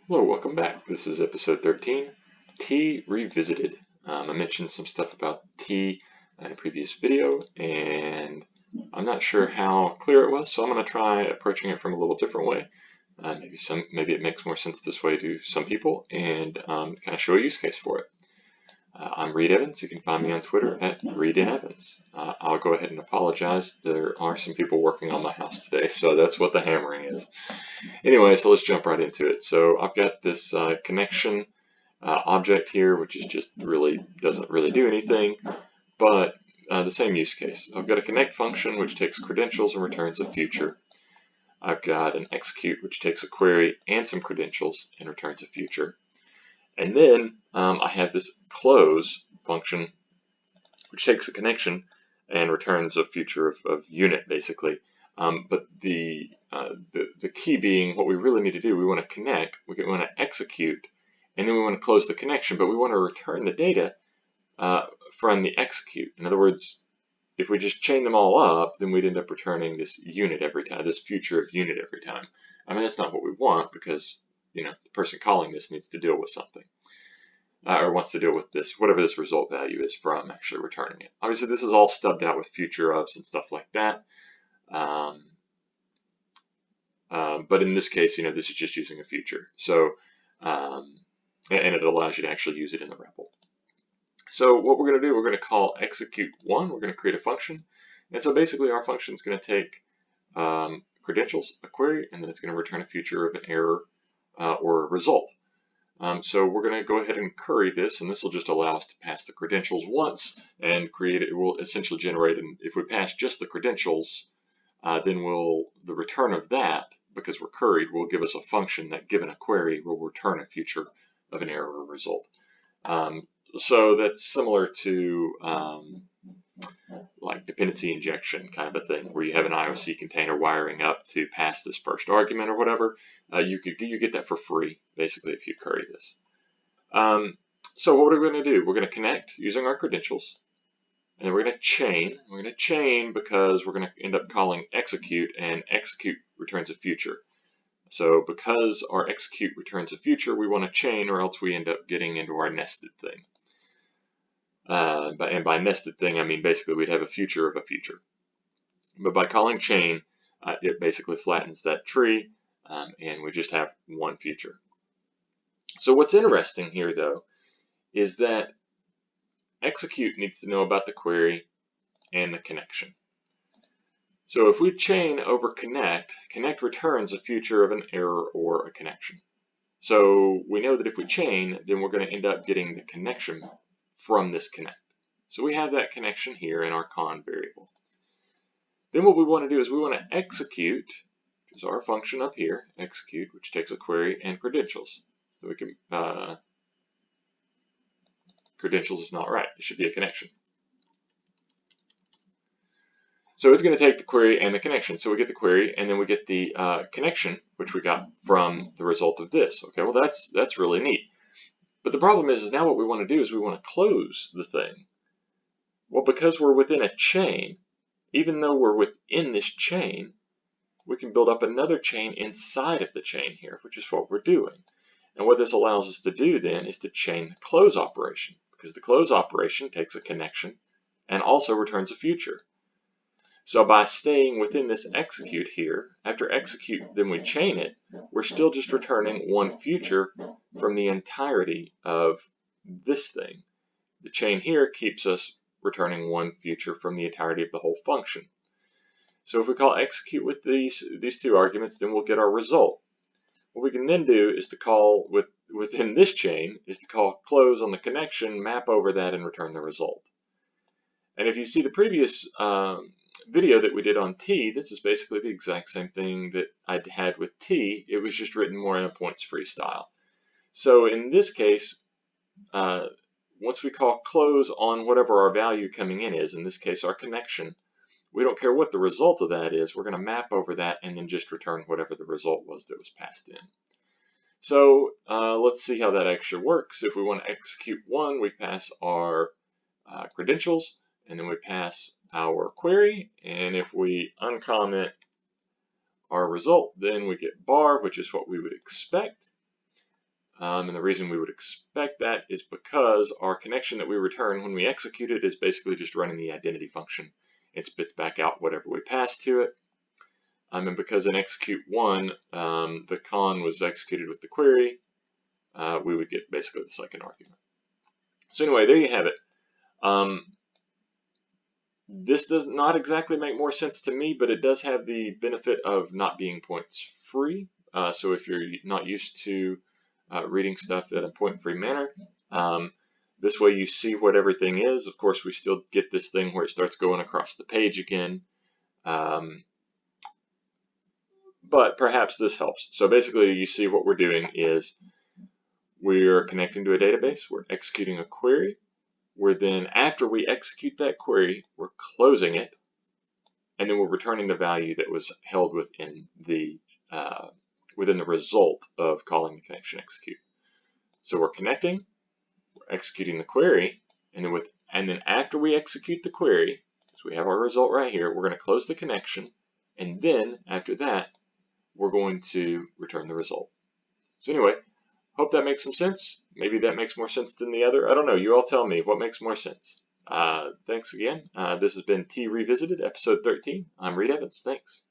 Hello, welcome back. This is episode 13, T Revisited. I mentioned some stuff about T in a previous video, and I'm not sure how clear it was, so I'm going to try approaching it from a little different way. Maybe it makes more sense this way to some people, and kind of show a use case for it. I'm Reed Evans. You can find me on Twitter at ReedNEvans. I'll go ahead and apologize. There are some people working on my house today, so that's what the hammering is. Anyway, so let's jump right into it. So I've got this connection object here, which is just doesn't really do anything, but the same use case. I've got a connect function, which takes credentials and returns a future. I've got an execute, which takes a query and some credentials and returns a future. And then I have this close function, which takes a connection and returns a future of unit, basically. But the key being what we really need to do, we want to connect, we want to execute, and then we want to close the connection, but we want to return the data from the execute. In other words, if we just chain them all up, then we'd end up returning this unit every time, this future of unit every time. I mean, that's not what we want because, the person calling this needs to deal with something. Or wants to deal with this, whatever this result value is from actually returning it. Obviously, this is all stubbed out with future ofs and stuff like that. But in this case, this is just using a future. So, and it allows you to actually use it in the Repl. So what we're going to do, we're going to call execute1. We're going to create a function. And so basically our function is going to take credentials, a query, and then it's going to return a future of an error or a result. So we're going to go ahead and query this, and this will just allow us to pass the credentials once and create it. It will essentially generate, and if we pass just the credentials, then the return of that, because we're queried, will give us a function that, given a query, will return a future of an error or result. So that's similar to like dependency injection kind of a thing, where you have an IOC container wiring up to pass this first argument or whatever. You get that for free, basically, if you query this. So what are we going to do? We're going to connect using our credentials, and then we're going to chain. We're going to chain because we're going to end up calling execute, and execute returns a future. So because our execute returns a future, we want to chain, or else we end up getting into our nested thing. And by nested thing, I mean basically we'd have a future of a future. But by calling chain, it basically flattens that tree, and we just have one future. So what's interesting here, though, is that execute needs to know about the query and the connection. So if we chain over connect, connect returns a future of an error or a connection. So we know that if we chain, then we're going to end up getting the connection from this connect. So we have that connection here in our con variable. Then what we want to do is we want to execute, which is our function up here, execute, which takes a query and credentials. So we can, credentials is not right. It should be a connection. So it's going to take the query and the connection. So we get the query, and then we get the connection, which we got from the result of this. Okay, well that's really neat. But the problem is now what we want to do is we want to close the thing. Well, because we're within a chain, even though we're within this chain, we can build up another chain inside of the chain here, which is what we're doing. And what this allows us to do then is to chain the close operation, because the close operation takes a connection and also returns a future. So by staying within this execute here, after execute, then we chain it, we're still just returning one future from the entirety of this thing. The chain here keeps us returning one future from the entirety of the whole function. So if we call execute with these two arguments, then we'll get our result. What we can then do is to call within this chain is to call close on the connection, map over that, and return the result. And if you see the previous video that we did on T, this is basically the exact same thing that I had with T. It was just written more in a points-free style. So in this case, once we call close on whatever our value coming in this case our connection, we don't care what the result of that is. We're going to map over that and then just return whatever the result was that was passed in. So let's see how that actually works. If we want to execute one, we pass our credentials, and then we pass our query, and if we uncomment our result, then we get bar, which is what we would expect. And the reason we would expect that is because our connection that we return when we execute it is basically just running the identity function. It spits back out whatever we pass to it. And because in execute 1, the con was executed with the query, we would get basically the second argument. So anyway, there you have it. This does not exactly make more sense to me, but it does have the benefit of not being points free. So if you're not used to reading stuff in a point-free manner, this way you see what everything is. Of course, we still get this thing where it starts going across the page again. But perhaps this helps. So basically, you see what we're doing is we're connecting to a database. We're executing a query. We're then, after we execute that query, we're closing it, and then we're returning the value that was held within the result of calling the connection execute. So we're connecting, we're executing the query, and then after we execute the query, so we have our result right here, we're going to close the connection, and then after that, we're going to return the result. So anyway, hope that makes some sense. Maybe that makes more sense than the other. I don't know. You all tell me what makes more sense. Thanks again. This has been T Revisited, episode 13. I'm Reed Evans. Thanks.